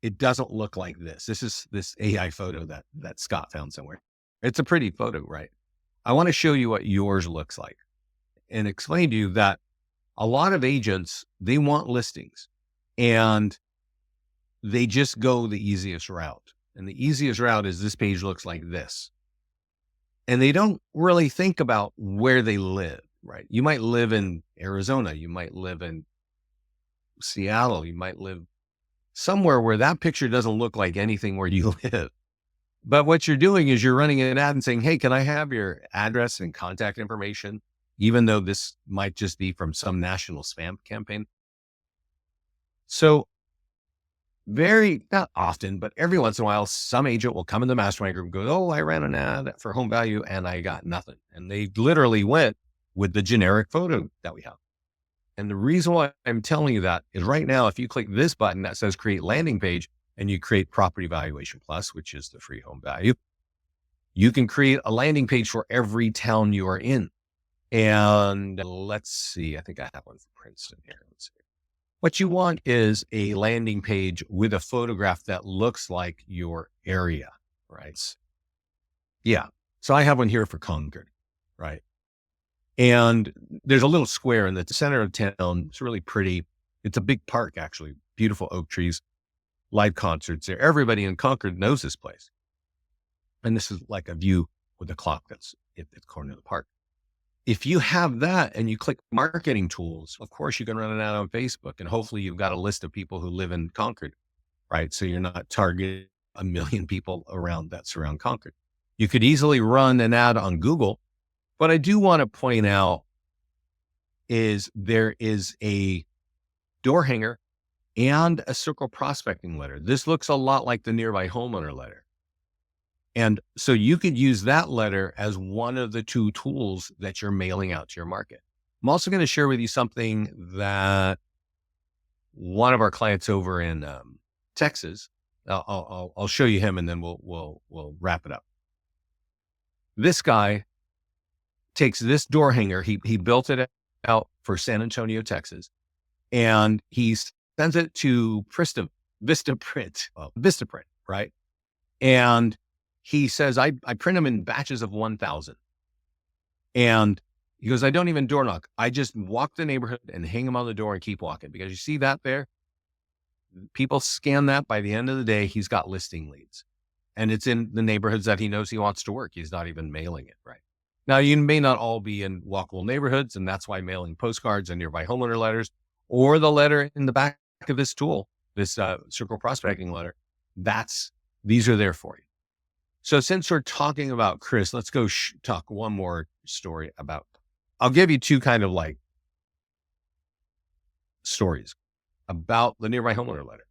it doesn't look like this. This is this AI photo that Scott found somewhere. It's a pretty photo, right? I want to show you what yours looks like and explain to you that a lot of agents, they want listings and they just go the easiest route. And the easiest route is this page looks like this. And they don't really think about where they live, right? You might live in Arizona. You might live in Seattle. You might live somewhere where that picture doesn't look like anything where you live. But what you're doing is you're running an ad and saying, hey, can I have your address and contact information? Even though this might just be from some national spam campaign. So not often, but every once in a while, some agent will come in the Mastermind group and go, oh, I ran an ad for home value and I got nothing. And they literally went with the generic photo that we have. And the reason why I'm telling you that is right now, if you click this button that says create landing page and you create Property Valuation Plus, which is the free home value, you can create a landing page for every town you are in. And let's see, I think I have one for Princeton here. Let's see. What you want is a landing page with a photograph that looks like your area, right? Yeah. So I have one here for Concord, right? And there's a little square in the center of town. It's really pretty. It's a big park, actually. Beautiful oak trees, live concerts there. Everybody in Concord knows this place. And this is like a view with a clock that's at the corner of the park. If you have that and you click marketing tools, of course, you can run it out on Facebook and hopefully you've got a list of people who live in Concord, right? So you're not targeting 1 million people that surround Concord. You could easily run an ad on Google. What I do want to point out is there is a door hanger and a circle prospecting letter. This looks a lot like the nearby homeowner letter. And so you could use that letter as one of the 2 tools that you're mailing out to your market. I'm also going to share with you something that one of our clients over in Texas, I'll show you him and then we'll wrap it up. This guy takes this door hanger. He built it out for San Antonio, Texas, and he sends it to Vistaprint, right? And he says, I print them in batches of 1,000. And he goes, I don't even door knock. I just walk the neighborhood and hang them on the door and keep walking. Because you see that there? People scan that. By the end of the day, he's got listing leads. And it's in the neighborhoods that he knows he wants to work. He's not even mailing it, right? Now, you may not all be in walkable neighborhoods, and that's why mailing postcards and nearby homeowner letters, or the letter in the back of this tool, this circle prospecting letter, these are there for you. So since we're talking about Chris, let's go talk one more story about, I'll give you 2 kind of like stories about the nearby homeowner letter.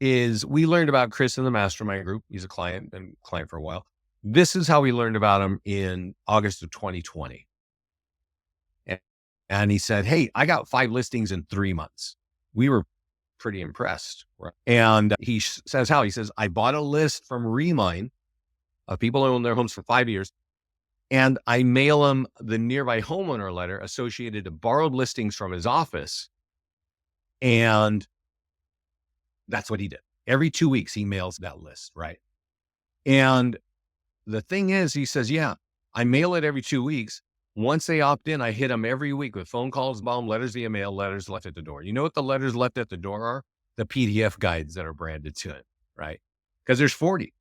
We learned about Chris in the Mastermind group. He's a client, been a client for a while. This is how we learned about him in August of 2020. And he said, hey, I got 5 listings in 3 months. We were pretty impressed. Right? And he says how? He says, I bought a list from Remind of people who own their homes for 5 years. And I mail him the nearby homeowner letter associated to borrowed listings from his office. And that's what he did. Every 2 weeks, he mails that list, right? And the thing is, he says, yeah, I mail it every 2 weeks. Once they opt in, I hit them every week with phone calls, bomb letters via mail, letters left at the door. You know what the letters left at the door are? The PDF guides that are branded to it, right? Because there's 40.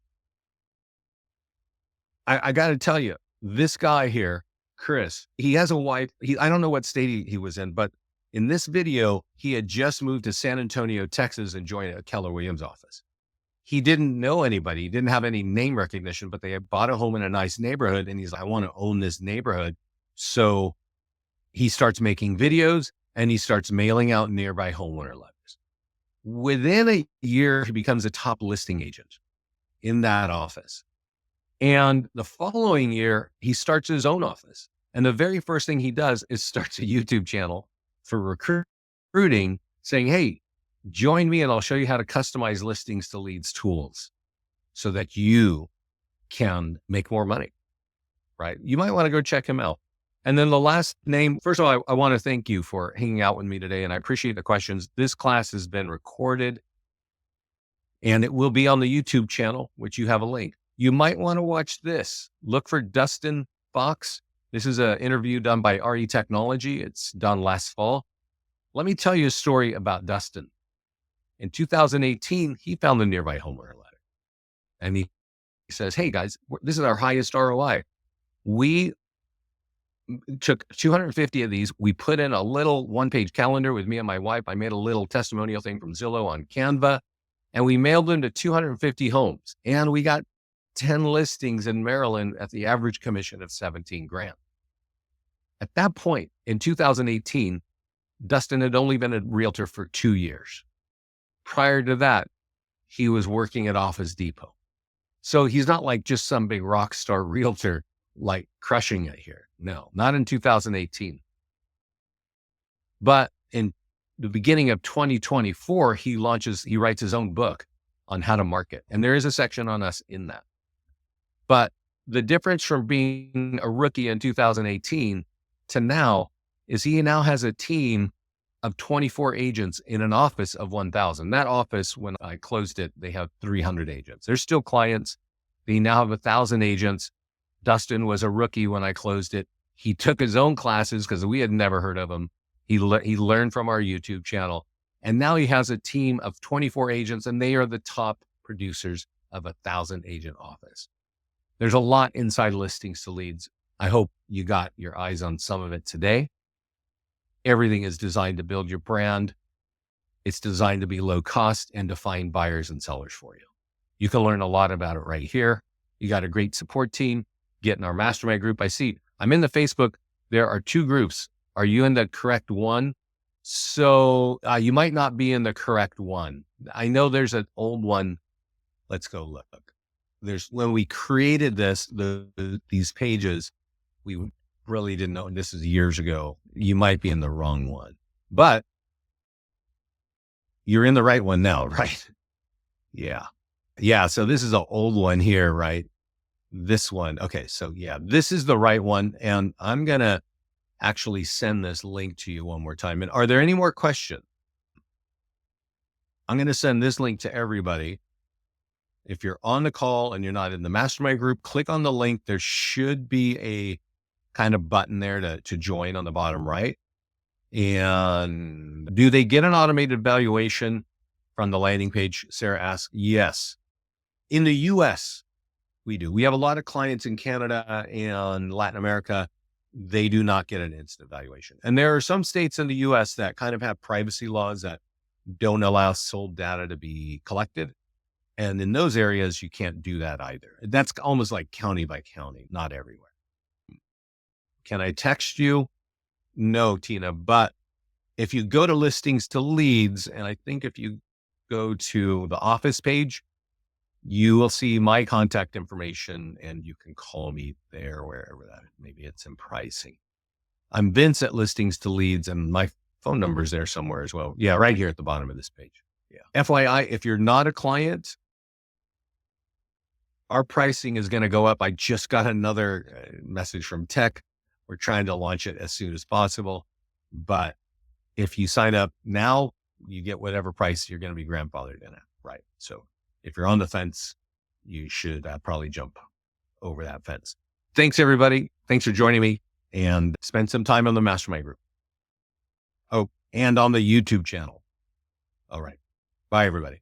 I got to tell you, this guy here, Chris, he has a wife. I don't know what state he was in, but in this video, he had just moved to San Antonio, Texas, and joined a Keller Williams office. He didn't know anybody. He didn't have any name recognition, but they had bought a home in a nice neighborhood. And he's like, I want to own this neighborhood. So he starts making videos and he starts mailing out nearby homeowner letters. Within a year, he becomes a top listing agent in that office. And the following year, he starts his own office. And the very first thing he does is starts a YouTube channel for recruiting, saying, hey, join me and I'll show you how to customize listings to leads tools so that you can make more money, right? You might want to go check him out. And then the last name, first of all, I want to thank you for hanging out with me today. And I appreciate the questions. This class has been recorded and it will be on the YouTube channel, which you have a link. You might want to watch this. Look for Dustin Fox. This is an interview done by RE Technology. It's done last fall. Let me tell you a story about Dustin. In 2018, he found the nearby homeowner letter. And he says, hey guys, this is our highest ROI. We took 250 of these. We put in a little one-page calendar with me and my wife. I made a little testimonial thing from Zillow on Canva, and we mailed them to 250 homes. And we got 10 listings in Maryland at the average commission of 17 grand. At that point in 2018, Dustin had only been a realtor for 2 years. Prior to that, he was working at Office Depot. So he's not like just some big rock star realtor, like crushing it here. No, not in 2018. But in the beginning of 2024, he writes his own book on how to market. And there is a section on us in that. But the difference from being a rookie in 2018 to now is he now has a team of 24 agents in an office of 1,000. That office, when I closed it, they have 300 agents. There's still clients. They now have 1,000 agents. Dustin was a rookie when I closed it. He took his own classes because we had never heard of him. He learned from our YouTube channel. And now he has a team of 24 agents, and they are the top producers of 1,000 agent office. There's a lot inside listings to leads. I hope you got your eyes on some of it today. Everything is designed to build your brand. It's designed to be low cost and to find buyers and sellers for you. You can learn a lot about it right here. You got a great support team. Get in our mastermind group. I see I'm in the Facebook. There are 2 groups. Are you in the correct one? So you might not be in the correct one. I know there's an old one. Let's go look. When we created these pages, we really didn't know. This is years ago. You might be in the wrong one, but you're in the right one now, right? Yeah. Yeah. So this is an old one here, right? This one. Okay. So yeah, this is the right one. And I'm going to actually send this link to you one more time. And are there any more questions? I'm going to send this link to everybody. If you're on the call and you're not in the mastermind group, click on the link. There should be a kind of button there to join on the bottom right. And do they get an automated valuation from the landing page? Sarah asks, yes. In the US, we do. We have a lot of clients in Canada and Latin America. They do not get an instant valuation. And there are some states in the US that kind of have privacy laws that don't allow sold data to be collected. And in those areas, you can't do that either. That's almost like county by county, not everywhere. Can I text you? No, Tina, but if you go to listings to leads, and I think if you go to the office page, you will see my contact information and you can call me there, wherever that is. Maybe it's in pricing. I'm Vince at Listings to Leads, and my phone number is there somewhere as well. Yeah, right here at the bottom of this page. Yeah. FYI, if you're not a client, our pricing is going to go up. I just got another message from tech. We're trying to launch it as soon as possible. But if you sign up now, you get whatever price you're going to be grandfathered in at. Right. So if you're on the fence, you should probably jump over that fence. Thanks, everybody. Thanks for joining me, and spend some time on the Mastermind group. Oh, and on the YouTube channel. All right. Bye, everybody.